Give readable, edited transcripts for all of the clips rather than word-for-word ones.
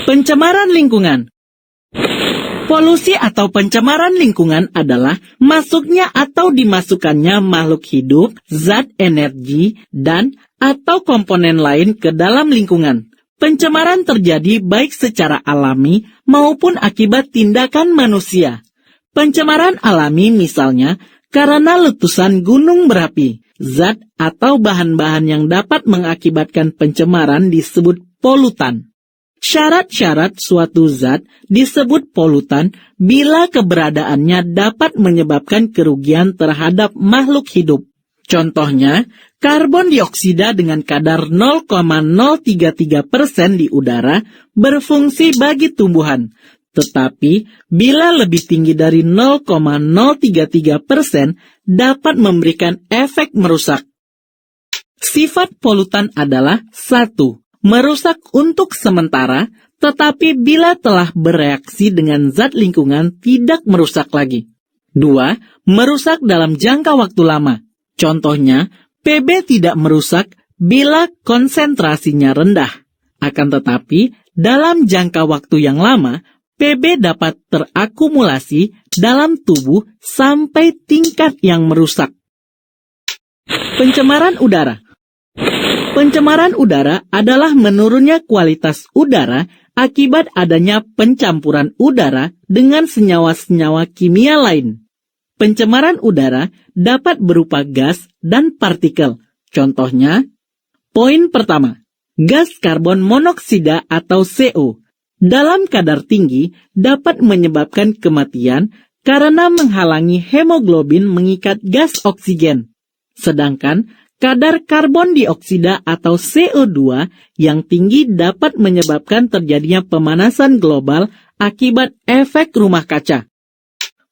Pencemaran lingkungan. Polusi atau pencemaran lingkungan adalah masuknya atau dimasukkannya makhluk hidup, zat energi, dan atau komponen lain ke dalam lingkungan. Pencemaran terjadi baik secara alami maupun akibat tindakan manusia. Pencemaran alami misalnya karena letusan gunung berapi. Zat atau bahan-bahan yang dapat mengakibatkan pencemaran disebut polutan. Syarat-syarat suatu zat disebut polutan bila keberadaannya dapat menyebabkan kerugian terhadap makhluk hidup. Contohnya, karbon dioksida dengan kadar 0,033% di udara berfungsi bagi tumbuhan. Tetapi, bila lebih tinggi dari 0,033% dapat memberikan efek merusak. Sifat polutan adalah 1. Merusak untuk sementara, tetapi bila telah bereaksi dengan zat lingkungan tidak merusak lagi. 2. Merusak dalam jangka waktu lama. Contohnya, Pb tidak merusak bila konsentrasinya rendah. Akan tetapi, dalam jangka waktu yang lama, Pb dapat terakumulasi dalam tubuh sampai tingkat yang merusak. Pencemaran udara. Pencemaran udara adalah menurunnya kualitas udara akibat adanya pencampuran udara dengan senyawa-senyawa kimia lain. Pencemaran udara dapat berupa gas dan partikel. Contohnya, poin pertama, gas karbon monoksida atau CO dalam kadar tinggi dapat menyebabkan kematian karena menghalangi hemoglobin mengikat gas oksigen. Sedangkan kadar karbon dioksida atau CO2 yang tinggi dapat menyebabkan terjadinya pemanasan global akibat efek rumah kaca.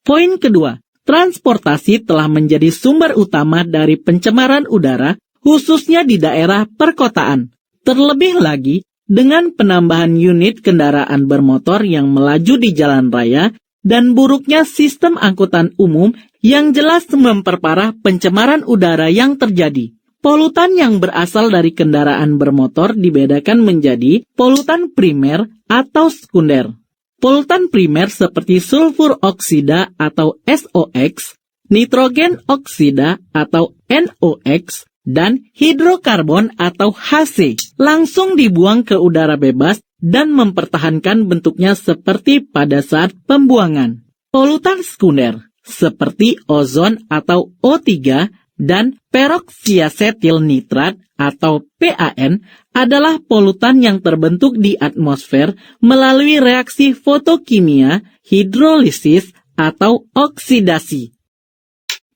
Poin kedua, transportasi telah menjadi sumber utama dari pencemaran udara, khususnya di daerah perkotaan. Terlebih lagi, dengan penambahan unit kendaraan bermotor yang melaju di jalan raya dan buruknya sistem angkutan umum yang jelas memperparah pencemaran udara yang terjadi. Polutan yang berasal dari kendaraan bermotor dibedakan menjadi polutan primer atau sekunder. Polutan primer seperti sulfur oksida atau SOx, nitrogen oksida atau NOx, dan hidrokarbon atau HC langsung dibuang ke udara bebas dan mempertahankan bentuknya seperti pada saat pembuangan. Polutan sekunder seperti ozon atau O3 dan peroksiasetil nitrat atau PAN adalah polutan yang terbentuk di atmosfer melalui reaksi fotokimia, hidrolisis, atau oksidasi.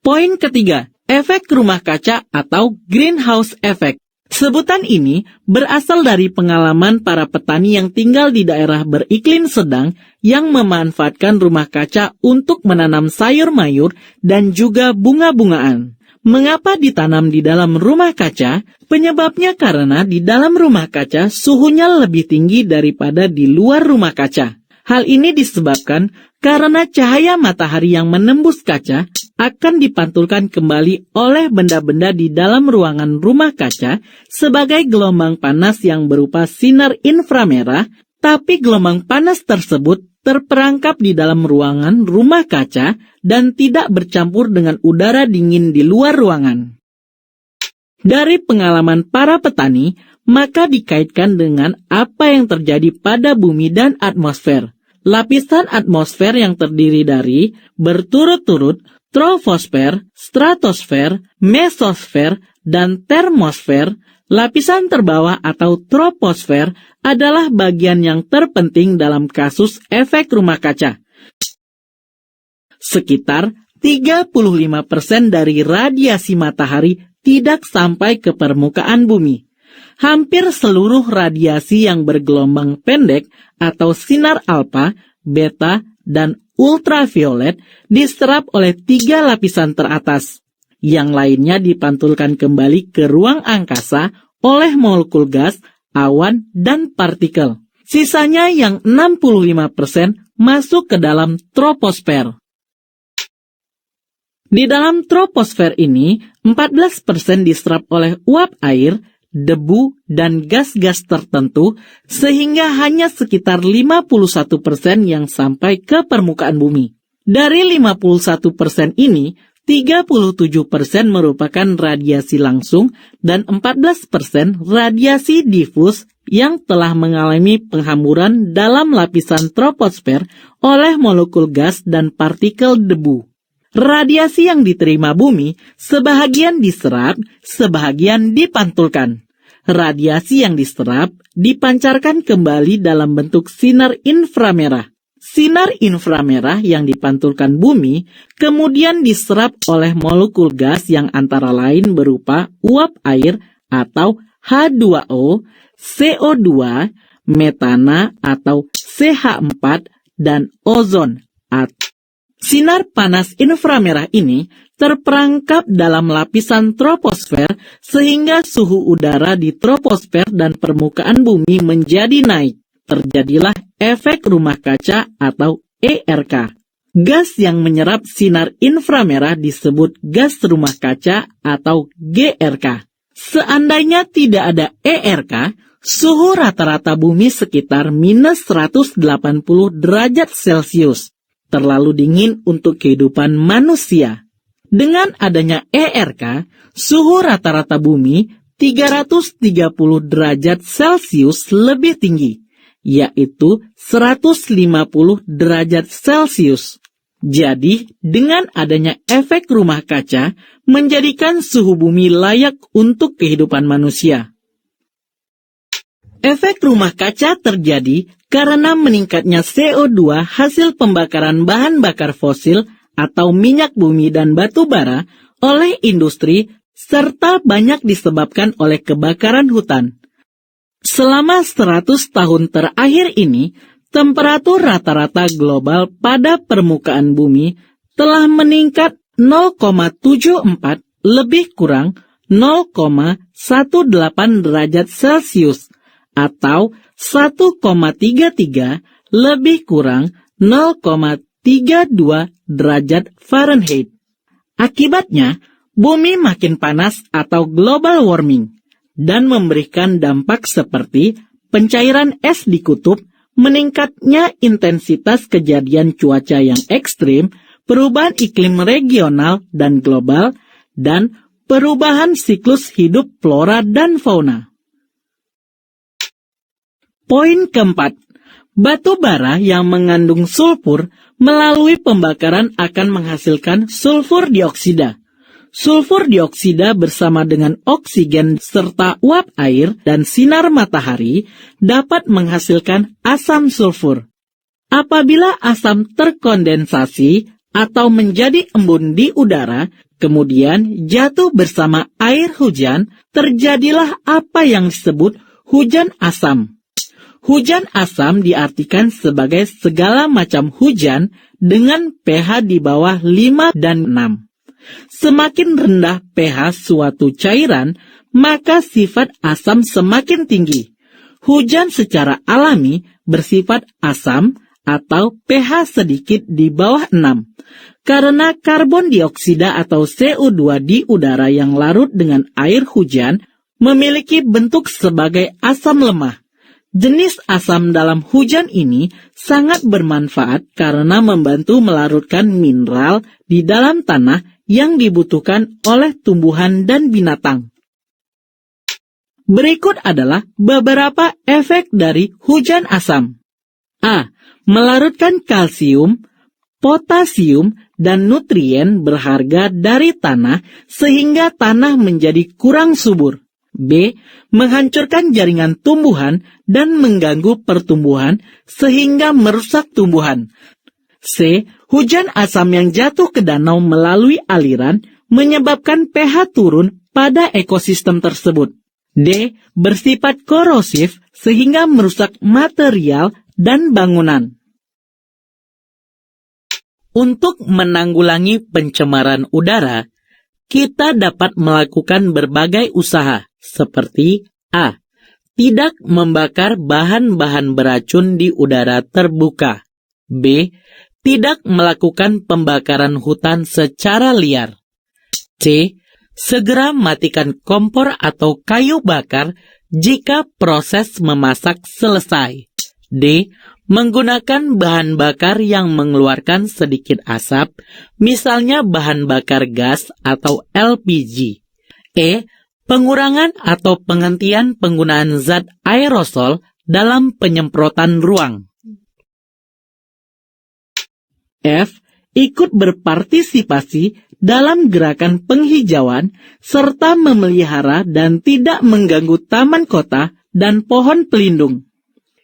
Poin ketiga, efek rumah kaca atau greenhouse effect. Sebutan ini berasal dari pengalaman para petani yang tinggal di daerah beriklim sedang yang memanfaatkan rumah kaca untuk menanam sayur-mayur dan juga bunga-bungaan. Mengapa ditanam di dalam rumah kaca? Penyebabnya karena di dalam rumah kaca suhunya lebih tinggi daripada di luar rumah kaca. Hal ini disebabkan karena cahaya matahari yang menembus kaca akan dipantulkan kembali oleh benda-benda di dalam ruangan rumah kaca sebagai gelombang panas yang berupa sinar inframerah, tapi gelombang panas tersebut terperangkap di dalam ruangan rumah kaca dan tidak bercampur dengan udara dingin di luar ruangan. Dari pengalaman para petani, maka dikaitkan dengan apa yang terjadi pada bumi dan atmosfer. Lapisan atmosfer yang terdiri dari berturut-turut troposfer, stratosfer, mesosfer, dan termosfer. Lapisan terbawah atau troposfer adalah bagian yang terpenting dalam kasus efek rumah kaca. Sekitar 35% dari radiasi matahari tidak sampai ke permukaan bumi. Hampir seluruh radiasi yang bergelombang pendek atau sinar alfa, beta, dan ultraviolet diserap oleh 3 lapisan teratas. Yang lainnya dipantulkan kembali ke ruang angkasa oleh molekul gas, awan, dan partikel. Sisanya yang 65% masuk ke dalam troposfer. Di dalam troposfer ini, 14% diserap oleh uap air debu, dan gas-gas tertentu sehingga hanya sekitar 51% yang sampai ke permukaan bumi. Dari 51% ini, 37% merupakan radiasi langsung dan 14% radiasi difus yang telah mengalami penghamburan dalam lapisan troposfer oleh molekul gas dan partikel debu. Radiasi yang diterima bumi sebahagian diserap, sebahagian dipantulkan. Radiasi yang diserap dipancarkan kembali dalam bentuk sinar inframerah. Sinar inframerah yang dipantulkan bumi kemudian diserap oleh molekul gas yang antara lain berupa uap air atau H2O, CO2, metana atau CH4, dan ozon. Sinar panas inframerah ini terperangkap dalam lapisan troposfer sehingga suhu udara di troposfer dan permukaan bumi menjadi naik. Terjadilah efek rumah kaca atau ERK. Gas yang menyerap sinar inframerah disebut gas rumah kaca atau GRK. Seandainya tidak ada ERK, suhu rata-rata bumi sekitar minus 180 derajat Celcius. Terlalu dingin untuk kehidupan manusia. Dengan adanya ERK, suhu rata-rata bumi 330 derajat Celcius lebih tinggi, yaitu 150 derajat Celcius. Jadi, dengan adanya efek rumah kaca, menjadikan suhu bumi layak untuk kehidupan manusia. Efek rumah kaca terjadi karena meningkatnya CO2 hasil pembakaran bahan bakar fosil atau minyak bumi dan batu bara oleh industri serta banyak disebabkan oleh kebakaran hutan. Selama 100 tahun terakhir ini, temperatur rata-rata global pada permukaan bumi telah meningkat 0,74 lebih kurang 0,18 derajat Celcius atau 1,33 lebih kurang 0,32 derajat Fahrenheit. Akibatnya, bumi makin panas atau global warming dan memberikan dampak seperti pencairan es di kutub, meningkatnya intensitas kejadian cuaca yang ekstrim, perubahan iklim regional dan global, dan perubahan siklus hidup flora dan fauna. Poin keempat, batu bara yang mengandung sulfur melalui pembakaran akan menghasilkan sulfur dioksida. Sulfur dioksida bersama dengan oksigen serta uap air dan sinar matahari dapat menghasilkan asam sulfur. Apabila asam terkondensasi atau menjadi embun di udara, kemudian jatuh bersama air hujan, terjadilah apa yang disebut hujan asam. Hujan asam diartikan sebagai segala macam hujan dengan pH di bawah 5 dan 6. Semakin rendah pH suatu cairan, maka sifat asam semakin tinggi. Hujan secara alami bersifat asam atau pH sedikit di bawah 6. Karena karbon dioksida atau CO2 di udara yang larut dengan air hujan memiliki bentuk sebagai asam lemah. Jenis asam dalam hujan ini sangat bermanfaat karena membantu melarutkan mineral di dalam tanah yang dibutuhkan oleh tumbuhan dan binatang. Berikut adalah beberapa efek dari hujan asam. A. Melarutkan kalsium, potasium, dan nutrien berharga dari tanah sehingga tanah menjadi kurang subur. B. Menghancurkan jaringan tumbuhan dan mengganggu pertumbuhan sehingga merusak tumbuhan. C. Hujan asam yang jatuh ke danau melalui aliran menyebabkan pH turun pada ekosistem tersebut. D. Bersifat korosif sehingga merusak material dan bangunan. Untuk menanggulangi pencemaran udara, kita dapat melakukan berbagai usaha seperti A. Tidak membakar bahan-bahan beracun di udara terbuka. B. Tidak melakukan pembakaran hutan secara liar. C. Segera matikan kompor atau kayu bakar jika proses memasak selesai. D. Menggunakan bahan bakar yang mengeluarkan sedikit asap, misalnya bahan bakar gas atau LPG. E. Pengurangan atau penghentian penggunaan zat aerosol dalam penyemprotan ruang. F. Ikut berpartisipasi dalam gerakan penghijauan serta memelihara dan tidak mengganggu taman kota dan pohon pelindung.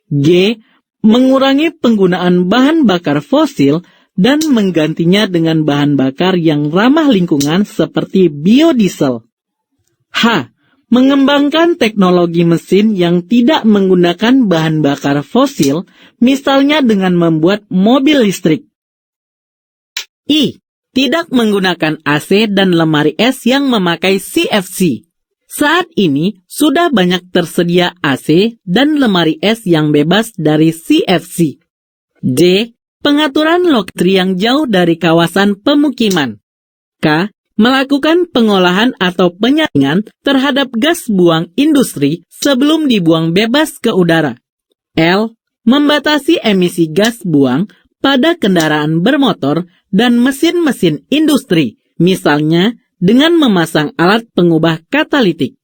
G. Mengurangi penggunaan bahan bakar fosil dan menggantinya dengan bahan bakar yang ramah lingkungan seperti biodiesel. H. Mengembangkan teknologi mesin yang tidak menggunakan bahan bakar fosil, misalnya dengan membuat mobil listrik. I. Tidak menggunakan AC dan lemari es yang memakai CFC. Saat ini, sudah banyak tersedia AC dan lemari es yang bebas dari CFC. D. Pengaturan lokasi yang jauh dari kawasan pemukiman. K. Melakukan pengolahan atau penyaringan terhadap gas buang industri sebelum dibuang bebas ke udara. L. Membatasi emisi gas buang pada kendaraan bermotor dan mesin-mesin industri, misalnya dengan memasang alat pengubah katalitik.